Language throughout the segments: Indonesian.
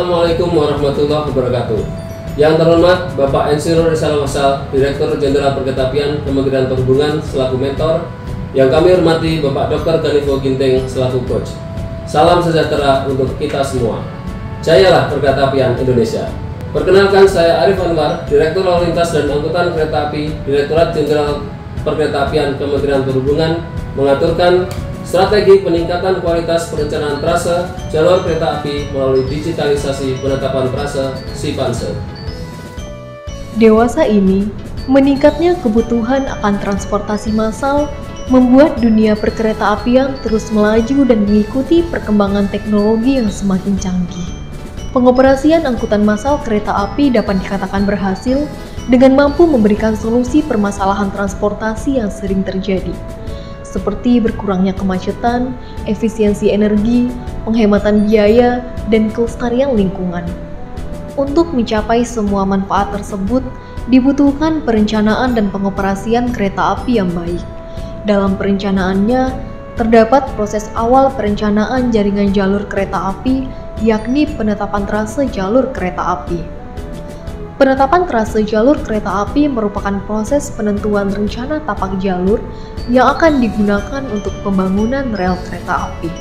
Assalamualaikum warahmatullahi wabarakatuh. Yang terhormat Bapak Insinyur Rizal Wasal, Direktur Jenderal Perkereta-apian Kementerian Perhubungan selaku mentor. Yang kami hormati Bapak Dr. Ganifo Ginting selaku coach. Salam sejahtera untuk kita semua. Jayalah Perkereta-apian Indonesia. Perkenalkan, saya Arif Anwar, Direktur Lalu Lintas dan Angkutan Kereta Api, Direktorat Jenderal Perkereta-apian Kementerian Perhubungan, mengaturkan strategi peningkatan kualitas perencanaan trase jalur kereta api melalui digitalisasi penetapan trase (SIPANSE). Dewasa ini, meningkatnya kebutuhan akan transportasi massal membuat dunia perkereta-apian terus melaju dan mengikuti perkembangan teknologi yang semakin canggih. Pengoperasian angkutan massal kereta api dapat dikatakan berhasil dengan mampu memberikan solusi permasalahan transportasi yang sering terjadi, seperti berkurangnya kemacetan, efisiensi energi, penghematan biaya, dan kelestarian lingkungan. Untuk mencapai semua manfaat tersebut, dibutuhkan perencanaan dan pengoperasian kereta api yang baik. Dalam perencanaannya, terdapat proses awal perencanaan jaringan jalur kereta api, yakni penetapan trase jalur kereta api. Penetapan trase jalur kereta api merupakan proses penentuan rencana tapak jalur yang akan digunakan untuk pembangunan rel kereta api.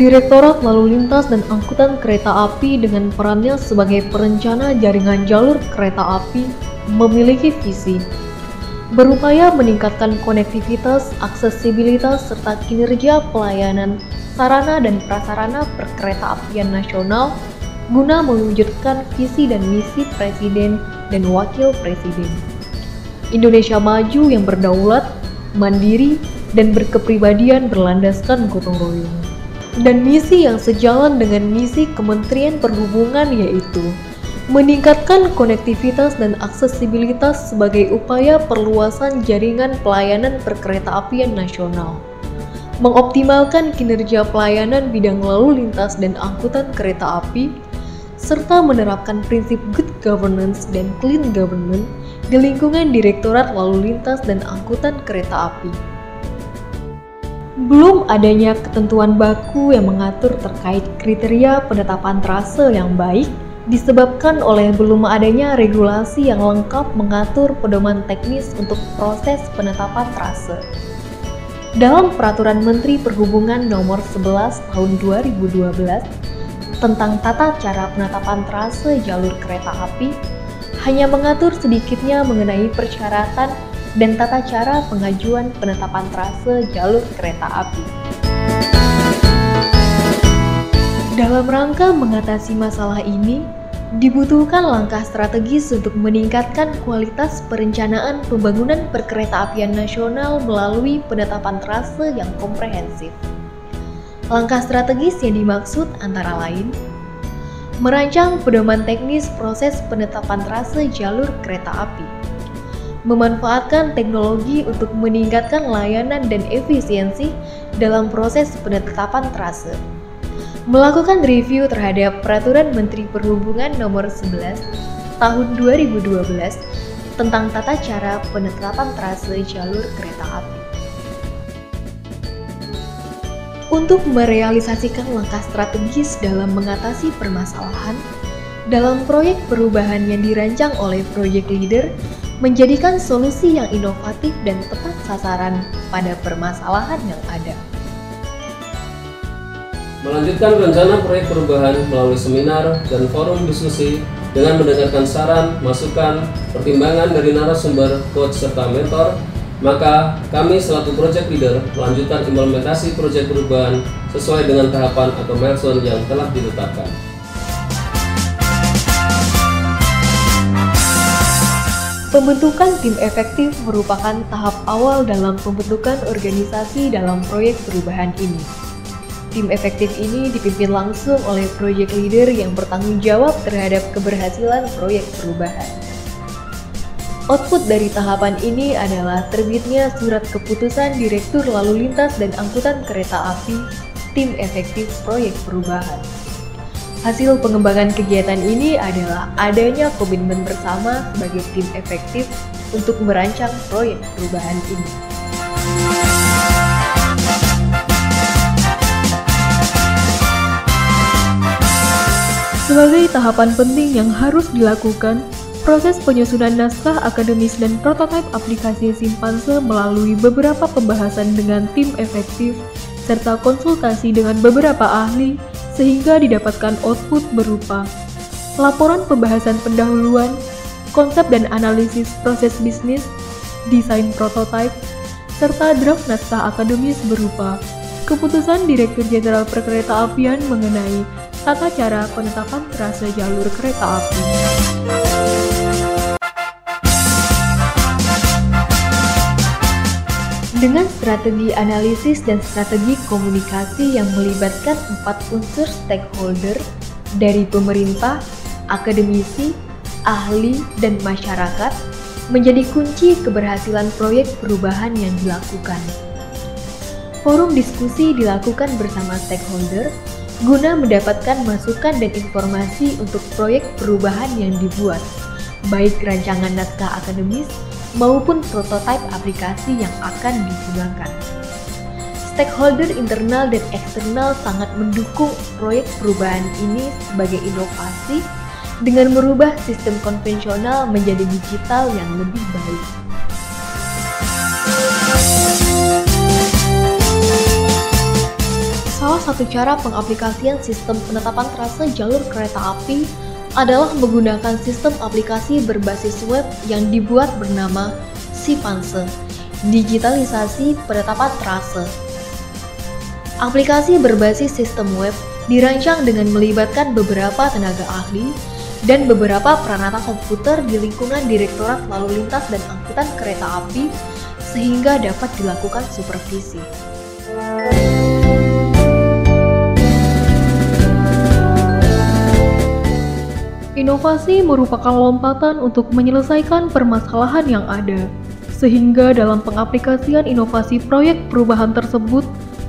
Direktorat Lalu Lintas dan Angkutan Kereta Api dengan perannya sebagai perencana jaringan jalur kereta api memiliki visi berupaya meningkatkan konektivitas, aksesibilitas, serta kinerja pelayanan sarana dan prasarana perkereta-apian nasional guna mewujudkan visi dan misi Presiden dan Wakil Presiden. Indonesia maju yang berdaulat, mandiri, dan berkepribadian berlandaskan gotong royong. Dan misi yang sejalan dengan misi Kementerian Perhubungan yaitu meningkatkan konektivitas dan aksesibilitas sebagai upaya perluasan jaringan pelayanan perkereta-apian nasional, mengoptimalkan kinerja pelayanan bidang lalu lintas dan angkutan kereta api, serta menerapkan prinsip good governance dan clean government di lingkungan Direktorat Lalu Lintas dan Angkutan Kereta Api. Belum adanya ketentuan baku yang mengatur terkait kriteria penetapan trase yang baik disebabkan oleh belum adanya regulasi yang lengkap mengatur pedoman teknis untuk proses penetapan trase. Dalam Peraturan Menteri Perhubungan Nomor 11 Tahun 2012 tentang tata cara penetapan trase jalur kereta api, hanya mengatur sedikitnya mengenai persyaratan dan tata cara pengajuan penetapan trase jalur kereta api. Dalam rangka mengatasi masalah ini, dibutuhkan langkah strategis untuk meningkatkan kualitas perencanaan pembangunan perkereta-apian nasional melalui penetapan trase yang komprehensif. Langkah strategis yang dimaksud antara lain merancang pedoman teknis proses penetapan trase jalur kereta api, memanfaatkan teknologi untuk meningkatkan layanan dan efisiensi dalam proses penetapan trase, melakukan review terhadap Peraturan Menteri Perhubungan Nomor 11 Tahun 2012 tentang tata cara penetapan trase jalur kereta api. Untuk merealisasikan langkah strategis dalam mengatasi permasalahan, dalam proyek perubahan yang dirancang oleh Project Leader menjadikan solusi yang inovatif dan tepat sasaran pada permasalahan yang ada. Melanjutkan rencana proyek perubahan melalui seminar dan forum diskusi dengan mendengarkan saran, masukan, pertimbangan dari narasumber, coach, serta mentor, maka kami selaku Project Leader melanjutkan implementasi proyek perubahan sesuai dengan tahapan atau milestone yang telah ditetapkan. Pembentukan tim efektif merupakan tahap awal dalam pembentukan organisasi dalam proyek perubahan ini. Tim efektif ini dipimpin langsung oleh Project Leader yang bertanggung jawab terhadap keberhasilan proyek perubahan. Output dari tahapan ini adalah terbitnya surat keputusan Direktur Lalu Lintas dan Angkutan Kereta Api, Tim Efektif Proyek Perubahan. Hasil pengembangan kegiatan ini adalah adanya komitmen bersama sebagai tim efektif untuk merancang proyek perubahan ini. Sebagai tahapan penting yang harus dilakukan, proses penyusunan naskah akademis dan prototipe aplikasi Simpanse melalui beberapa pembahasan dengan tim efektif serta konsultasi dengan beberapa ahli sehingga didapatkan output berupa laporan pembahasan pendahuluan, konsep dan analisis proses bisnis, desain prototipe, serta draft naskah akademis berupa keputusan Direktur Jenderal Perkeretaapian mengenai tata cara penetapan trase jalur kereta api. Dengan strategi analisis dan strategi komunikasi yang melibatkan 4 unsur stakeholder dari pemerintah, akademisi, ahli, dan masyarakat menjadi kunci keberhasilan proyek perubahan yang dilakukan. Forum diskusi dilakukan bersama stakeholder guna mendapatkan masukan dan informasi untuk proyek perubahan yang dibuat, baik rancangan naskah akademis maupun prototipe aplikasi yang akan digunakan. Stakeholder internal dan eksternal sangat mendukung proyek perubahan ini sebagai inovasi dengan merubah sistem konvensional menjadi digital yang lebih baik. Salah satu cara pengaplikasian sistem penetapan trase jalur kereta api adalah menggunakan sistem aplikasi berbasis web yang dibuat bernama Simpanse, digitalisasi penetapan trase. Aplikasi berbasis sistem web dirancang dengan melibatkan beberapa tenaga ahli dan beberapa peranata komputer di lingkungan Direktorat Lalu Lintas dan Angkutan Kereta Api sehingga dapat dilakukan supervisi. Inovasi merupakan lompatan untuk menyelesaikan permasalahan yang ada, sehingga dalam pengaplikasian inovasi proyek perubahan tersebut,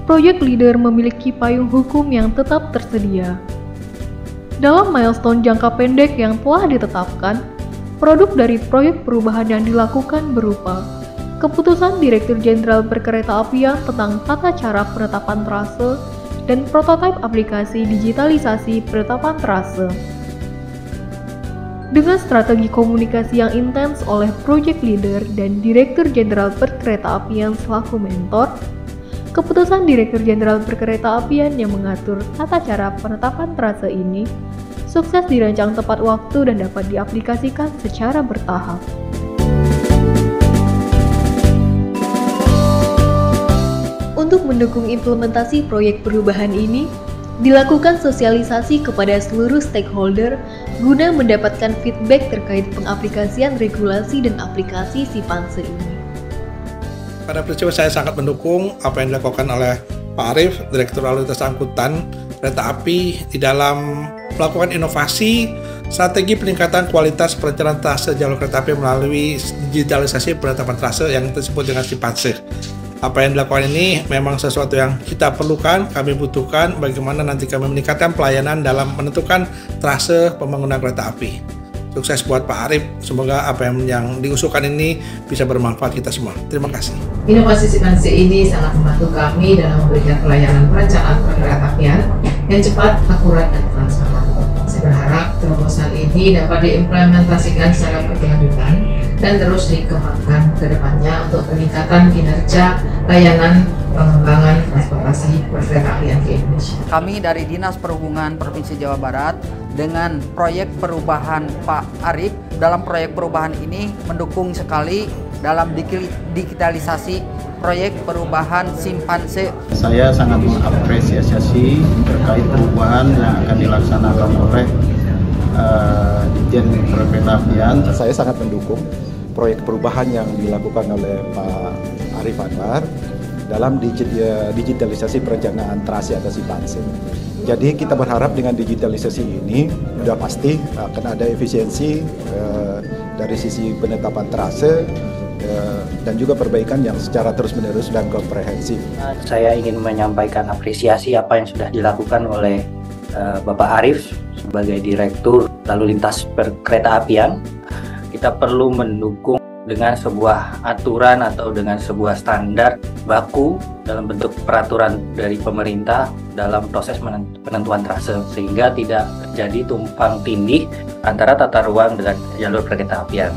proyek leader memiliki payung hukum yang tetap tersedia. Dalam milestone jangka pendek yang telah ditetapkan, produk dari proyek perubahan yang dilakukan berupa keputusan Direktur Jenderal Perkeretaapian tentang tata cara penetapan trase dan prototipe aplikasi digitalisasi penetapan trase. Dengan strategi komunikasi yang intens oleh project leader dan Direktur Jenderal Perkeretaapian selaku mentor, keputusan Direktur Jenderal Perkeretaapian yang mengatur tata cara penetapan trase ini sukses dirancang tepat waktu dan dapat diaplikasikan secara bertahap. Untuk mendukung implementasi proyek perubahan ini, dilakukan sosialisasi kepada seluruh stakeholder guna mendapatkan feedback terkait pengaplikasian regulasi dan aplikasi Simpanse ini. Pada prinsipnya saya sangat mendukung apa yang dilakukan oleh Pak Arief, Direktur Lalu Lintas Angkutan Kereta Api di dalam melakukan inovasi strategi peningkatan kualitas perencanaan trase jalur kereta api melalui digitalisasi penetapan trase yang disebut dengan Simpanse. Apa yang dilakukan ini memang sesuatu yang kita perlukan, kami butuhkan bagaimana nanti kami meningkatkan pelayanan dalam menentukan trase pembangunan kereta api. Sukses buat Pak Arief, semoga apa yang diusulkan ini bisa bermanfaat kita semua. Terima kasih. Inovasi Simpanse ini sangat membantu kami dalam memberikan pelayanan perencanaan perkeretaapian yang cepat, akurat, dan transparan. Saya berharap terobosan ini dapat diimplementasikan secara berkelanjutan dan terus dikembangkan ke depannya untuk peningkatan kinerja layanan pengembangan transportasi perkeretaapian di Indonesia. Kami dari Dinas Perhubungan Provinsi Jawa Barat dengan proyek perubahan Pak Arief, dalam proyek perubahan ini mendukung sekali dalam digitalisasi proyek perubahan Simpanse. Saya sangat mengapresiasi terkait perubahan yang akan dilaksanakan oleh Ditjen Perkeretaapian. Saya sangat mendukung proyek perubahan yang dilakukan oleh Pak Arief Anwar dalam digitalisasi perencanaan trase atau Simpanse. Jadi kita berharap dengan digitalisasi ini sudah pasti akan ada efisiensi dari sisi penetapan trase dan juga perbaikan yang secara terus-menerus dan komprehensif. Saya ingin menyampaikan apresiasi apa yang sudah dilakukan oleh Bapak Arief sebagai Direktur Lalu Lintas Perkeretaapian. Kita perlu mendukung dengan sebuah aturan atau dengan sebuah standar baku dalam bentuk peraturan dari pemerintah dalam proses penentuan trase, sehingga tidak terjadi tumpang tindih antara tata ruang dengan jalur perkeretaapian.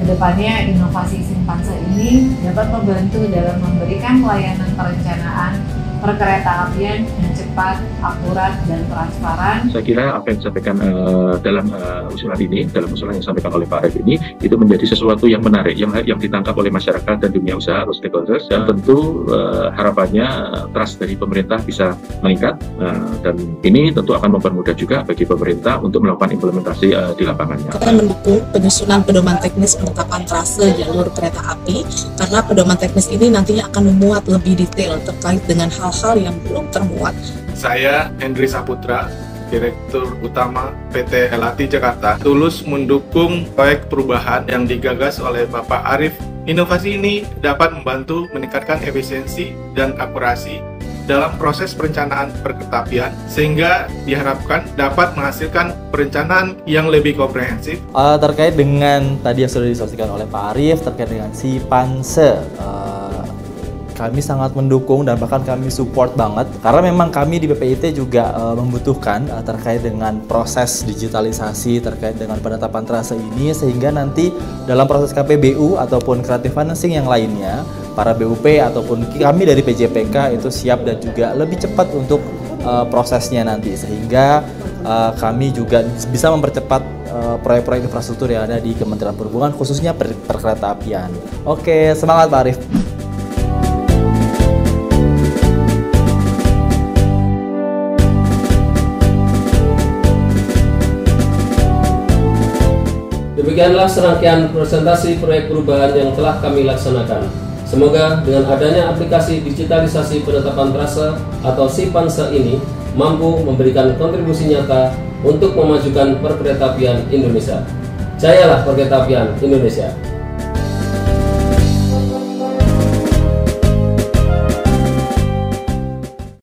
Kedepannya inovasi Simpanse ini dapat membantu dalam memberikan pelayanan perencanaan perkeretaapian yang cepat, akurat, dan transparan. Saya kira apa yang disampaikan dalam usulan ini, dalam usulan yang disampaikan oleh Pak Arif ini, itu menjadi sesuatu yang menarik, yang ditangkap oleh masyarakat dan dunia usaha atau stakeholders, dan tentu harapannya trust dari pemerintah bisa meningkat, dan ini tentu akan mempermudah juga bagi pemerintah untuk melakukan implementasi di lapangannya. Kita mendukung penyusunan pedoman teknis penetapan trase jalur kereta api, karena pedoman teknis ini nantinya akan memuat lebih detail terkait dengan hal-hal yang belum termuat. Saya Hendri Saputra, Direktur Utama PT LRT Jakarta, tulus mendukung proyek perubahan yang digagas oleh Bapak Arif. Inovasi ini dapat membantu meningkatkan efisiensi dan akurasi dalam proses perencanaan perkeretaapian, sehingga diharapkan dapat menghasilkan perencanaan yang lebih komprehensif. Terkait dengan tadi yang sudah disampaikan oleh Pak Arif terkait dengan Simpanse, kami sangat mendukung dan bahkan kami support banget, karena memang kami di BPIT juga membutuhkan terkait dengan proses digitalisasi terkait dengan penetapan trase ini, sehingga nanti dalam proses KPBU ataupun creative financing yang lainnya, para BUP ataupun kami dari PJPK itu siap dan juga lebih cepat untuk prosesnya nanti, sehingga kami juga bisa mempercepat proyek-proyek infrastruktur yang ada di Kementerian Perhubungan, khususnya perkeretaapian. Oke, semangat Pak Arif. Demikianlah serangkaian presentasi proyek perubahan yang telah kami laksanakan. Semoga dengan adanya aplikasi digitalisasi penetapan trase atau Simpanse ini mampu memberikan kontribusi nyata untuk memajukan perkeretaapian Indonesia. Jayalah perkeretaapian Indonesia!